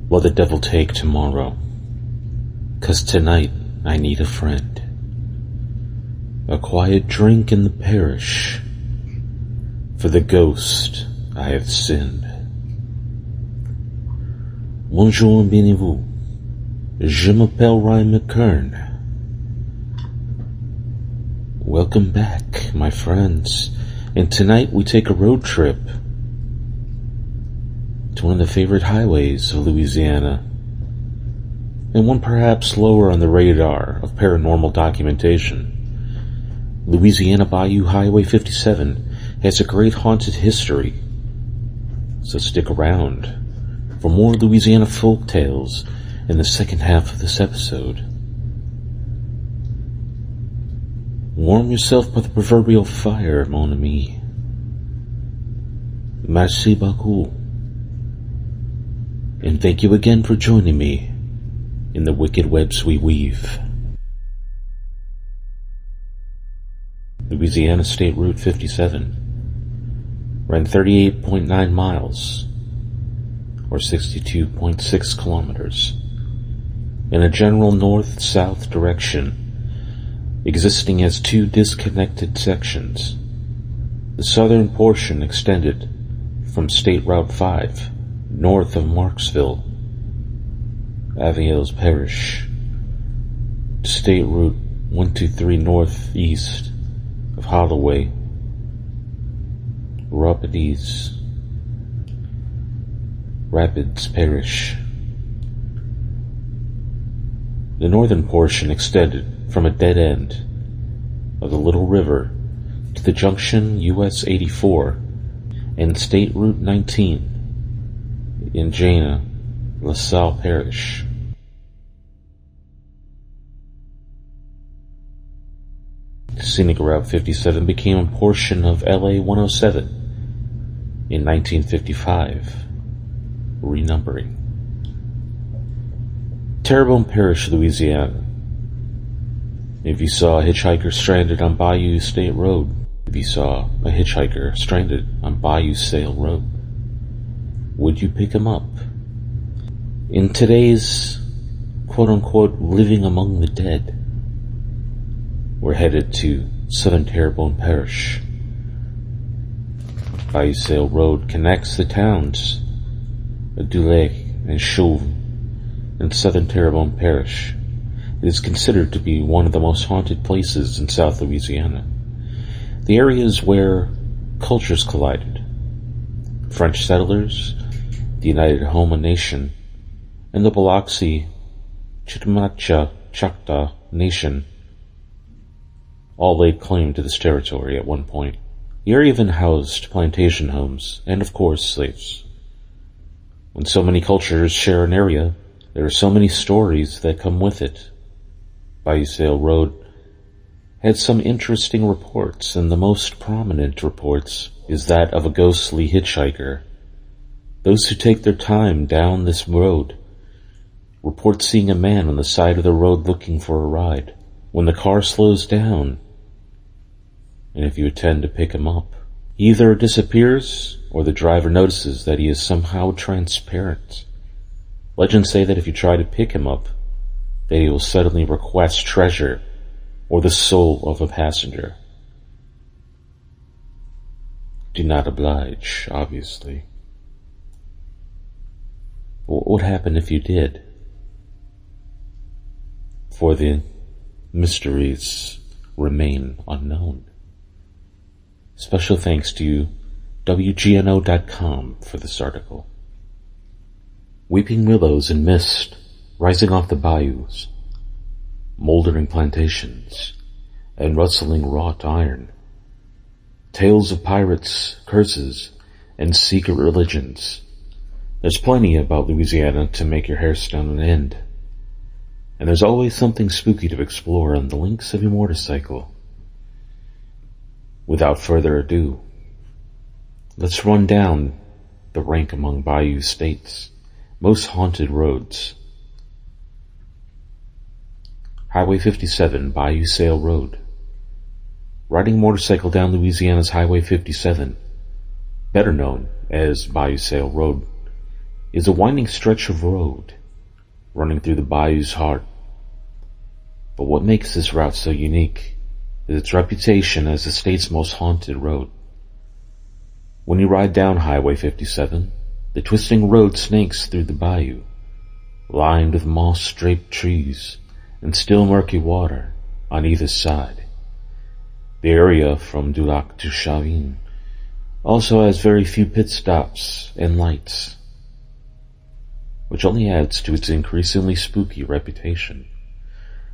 Let the devil take tomorrow, 'cause tonight I need a friend. A quiet drink in the parish, for the ghost I have sinned. Bonjour, bienevue. Je m'appelle Ryan McKern. Welcome back, my friends, and tonight we take a road trip to one of the favorite highways of Louisiana, and one perhaps lower on the radar of paranormal documentation. Louisiana Bayou Highway 57 has a great haunted history, so stick around for more Louisiana folktales in the second half of this episode. Warm yourself by the proverbial fire, mon ami. Merci beaucoup. And thank you again for joining me in the wicked webs we weave. Louisiana State Route 57 ran 38.9 miles, or 62.6 kilometers, in a general north-south direction, existing as two disconnected sections. The southern portion extended from State Route 5, north of Marksville, Aviles Parish, to State Route 123 northeast of Holloway, Rapids Parish. The northern portion extended from a dead end of the Little River to the junction US 84 and State Route 19 in Jana, LaSalle Parish. Scenic Route 57 became a portion of LA 107 in 1955, renumbering. Terrebonne Parish, Louisiana. If you saw a hitchhiker stranded on Bayou State Road, if you saw a hitchhiker stranded on Bayou Sale Road, would you pick him up? In today's quote-unquote living among the dead, we're headed to southern Terrebonne Parish. Bayou Sale Road connects the towns of Dulac and Chauvin in southern Terrebonne Parish. It is considered to be one of the most haunted places in South Louisiana. The area is where cultures collided. French settlers, the United Homa Nation, and the Biloxi Chicmacha Choctaw Nation all laid claim to this territory at one point. The area even housed plantation homes and, of course, slaves. When so many cultures share an area, there are so many stories that come with it. Bayou Sale Road had some interesting reports, and the most prominent reports is that of a ghostly hitchhiker. Those who take their time down this road report seeing a man on the side of the road looking for a ride. When the car slows down, and if you attempt to pick him up, he either disappears or the driver notices that he is somehow transparent. Legends say that if you try to pick him up, that he will suddenly request treasure or the soul of a passenger. Do not oblige, obviously. What would happen if you did? For the mysteries remain unknown. Special thanks to WGNO.com for this article. Weeping willows and mist rising off the bayous, moldering plantations, and rustling wrought iron. Tales of pirates, curses, and secret religions. There's plenty about Louisiana to make your hair stand on end. And there's always something spooky to explore on the links of your motorcycle. Without further ado, let's run down the rank among Bayou State's most haunted roads. Highway 57, Bayou Sale Road. Riding a motorcycle down Louisiana's Highway 57, better known as Bayou Sale Road, is a winding stretch of road running through the bayou's heart. But what makes this route so unique is its reputation as the state's most haunted road. When you ride down Highway 57, the twisting road snakes through the bayou, lined with moss-draped trees and still murky water on either side. The area from Du Lac to Chavin also has very few pit stops and lights, which only adds to its increasingly spooky reputation.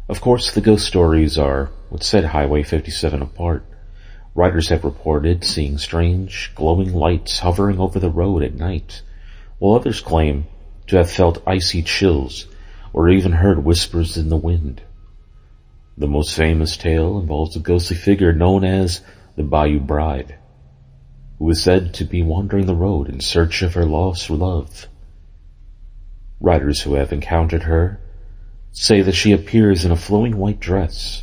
Of course, the ghost stories are what set Highway 57 apart. Riders have reported seeing strange, glowing lights hovering over the road at night, while others claim to have felt icy chills or even heard whispers in the wind. The most famous tale involves a ghostly figure known as the Bayou Bride, who is said to be wandering the road in search of her lost love. Riders who have encountered her say that she appears in a flowing white dress,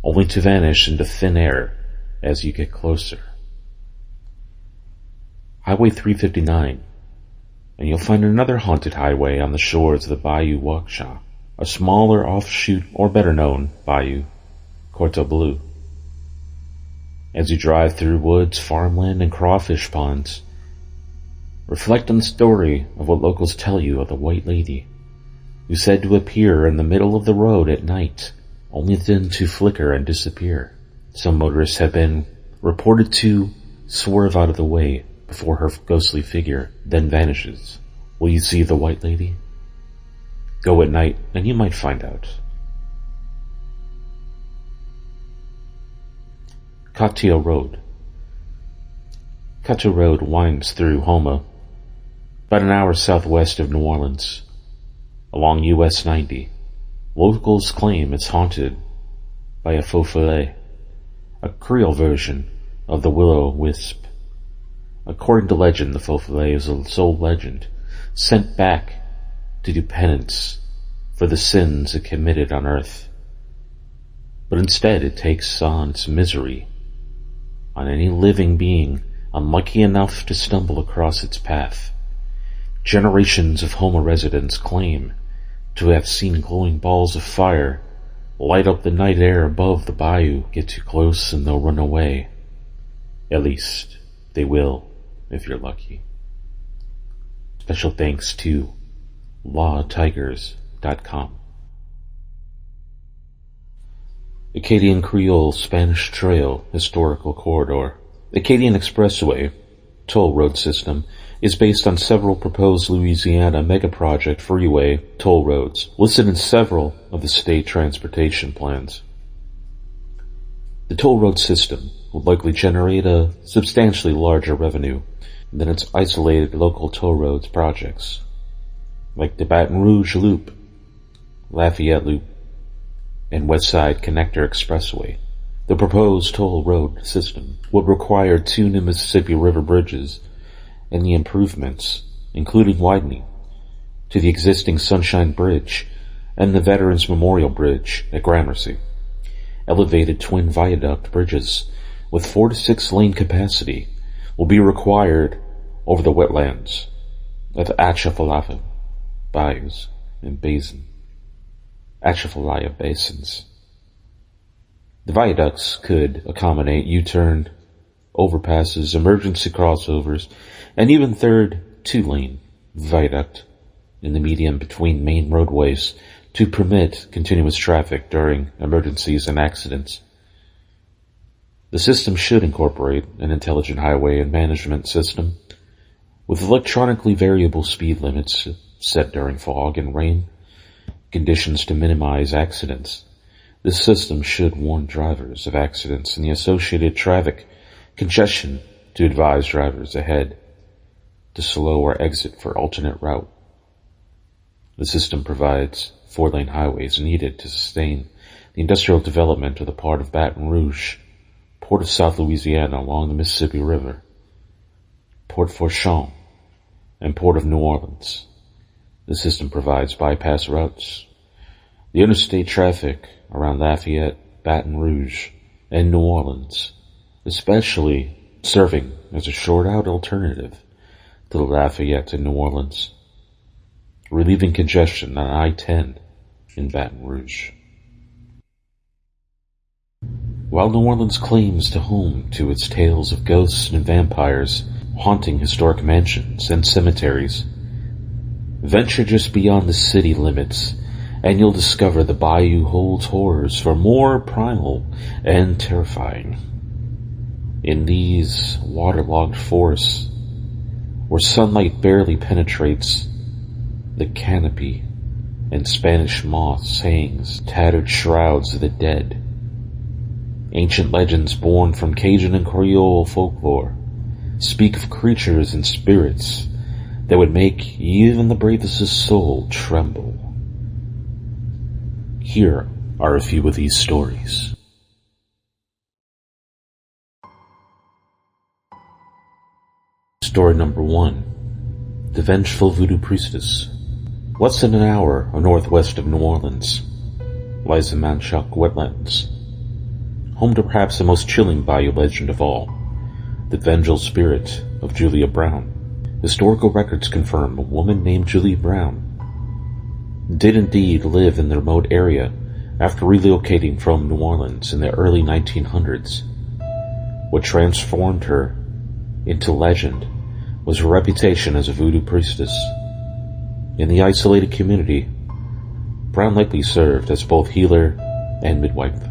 only to vanish into thin air as you get closer. Highway 359, and you'll find another haunted highway on the shores of the Bayou Ouacha, a smaller offshoot, or better known, Bayou Corto Bleu. As you drive through woods, farmland, and crawfish ponds, reflect on the story of what locals tell you of the White Lady, who's said to appear in the middle of the road at night, only then to flicker and disappear. Some motorists have been reported to swerve out of the way before her ghostly figure then vanishes. Will you see the White Lady? Go at night, and you might find out. Coteau Road. Coteau Road winds through Houma, about an hour southwest of New Orleans, along US 90. Locals claim it's haunted by a faux follet, a Creole version of the will-o-wisp. According to legend, the faux follet is a soul legend sent back to do penance for the sins it committed on earth. But instead it takes on its misery on any living being unlucky enough to stumble across its path. Generations of Houma residents claim to have seen glowing balls of fire light up the night air above the bayou. Get too close and they'll run away. At least, they will, if you're lucky. Special thanks to lawtigers.com. Acadian Creole Spanish Trail Historical Corridor. Acadian Expressway toll road system is based on several proposed Louisiana megaproject freeway toll roads listed in several of the state transportation plans. The toll road system would likely generate a substantially larger revenue than its isolated local toll roads projects, like the Baton Rouge Loop, Lafayette Loop, and West Side Connector Expressway. The proposed toll road system would require 2 new Mississippi River bridges and the improvements, including widening, to the existing Sunshine Bridge and the Veterans Memorial Bridge at Gramercy. Elevated twin viaduct bridges with 4 to 6 lane capacity will be required over the wetlands of the Atchafalaya bayous and Atchafalaya basins. The viaducts could accommodate U-turn, overpasses, emergency crossovers, and even third 2-lane viaduct in the median between main roadways to permit continuous traffic during emergencies and accidents. The system should incorporate an intelligent highway and management system with electronically variable speed limits set during fog and rain conditions to minimize accidents. This system should warn drivers of accidents and the associated traffic congestion to advise drivers ahead to slow or exit for alternate route. The system provides 4-lane highways needed to sustain the industrial development of the part of Baton Rouge, Port of South Louisiana along the Mississippi River, Port Fourchon, and Port of New Orleans. The system provides bypass routes. The interstate traffic around Lafayette, Baton Rouge, and New Orleans, especially serving as a short-out alternative to the Lafayette to New Orleans relieving congestion on I-10 in Baton Rouge. While New Orleans claims to home to its tales of ghosts and vampires haunting historic mansions and cemeteries, venture just beyond the city limits and you'll discover the bayou holds horrors far more primal and terrifying. In these waterlogged forests, where sunlight barely penetrates the canopy and Spanish moss hangs tattered shrouds of the dead, ancient legends born from Cajun and Creole folklore speak of creatures and spirits that would make even the bravest soul tremble. Here are a few of these stories. Story number 1. The Vengeful Voodoo Priestess. Less than an hour northwest of New Orleans lies the Manchac Wetlands, home to perhaps the most chilling bayou legend of all, the vengeful spirit of Julia Brown. Historical records confirm a woman named Julia Brown did indeed live in the remote area after relocating from New Orleans in the early 1900s. What transformed her into legend was her reputation as a voodoo priestess. In the isolated community, Brown likely served as both healer and midwife,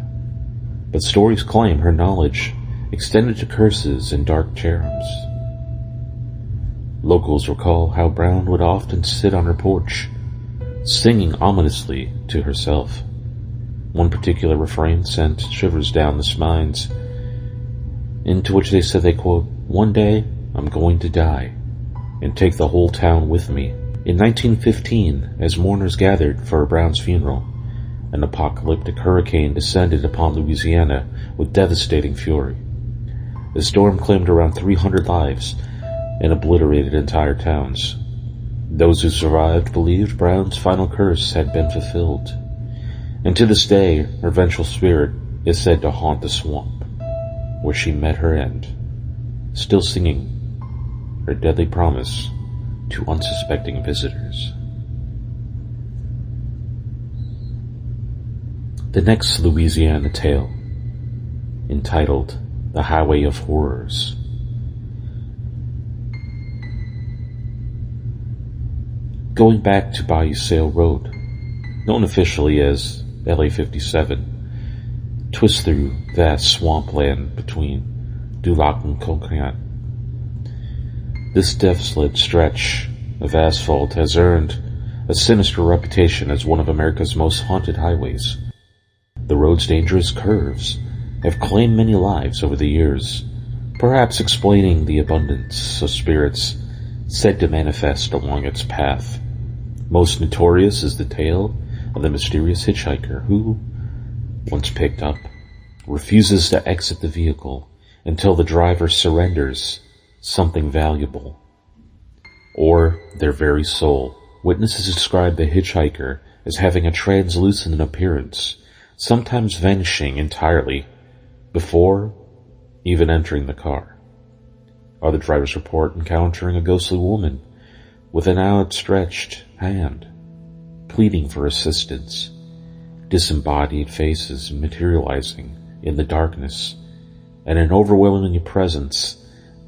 but stories claim her knowledge extended to curses and dark charms. Locals recall how Brown would often sit on her porch, singing ominously to herself. One particular refrain sent shivers down the spines, into which they said they, quote, "One day I'm going to die and take the whole town with me." In 1915, as mourners gathered for Brown's funeral, an apocalyptic hurricane descended upon Louisiana with devastating fury. The storm claimed around 300 lives and obliterated entire towns. Those who survived believed Brown's final curse had been fulfilled, and to this day her vengeful spirit is said to haunt the swamp where she met her end, still singing her deadly promise to unsuspecting visitors. The next Louisiana tale, entitled The Highway of Horrors. Going back to Bayou Sale Road, known officially as LA 57, twists through vast swampland between Dulac and Coconut. This desolate stretch of asphalt has earned a sinister reputation as one of America's most haunted highways. The road's dangerous curves have claimed many lives over the years, perhaps explaining the abundance of spirits said to manifest along its path. Most notorious is the tale of the mysterious hitchhiker who, once picked up, refuses to exit the vehicle until the driver surrenders something valuable, or their very soul. Witnesses describe the hitchhiker as having a translucent appearance, sometimes vanishing entirely before even entering the car. Other drivers report encountering a ghostly woman with an outstretched hand, pleading for assistance, disembodied faces materializing in the darkness, and an overwhelming presence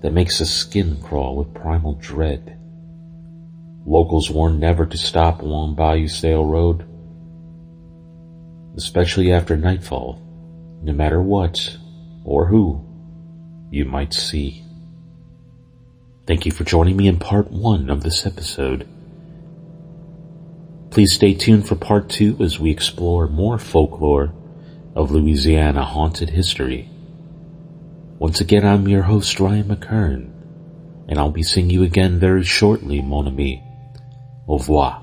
that makes the skin crawl with primal dread. Locals warn never to stop along Bayou Sale Road, especially after nightfall, no matter what or who you might see. Thank you for joining me in part 1 of this episode. Please stay tuned for part 2 as we explore more folklore of Louisiana haunted history. Once again, I'm your host, Ryan McKern, and I'll be seeing you again very shortly, mon ami. Au revoir.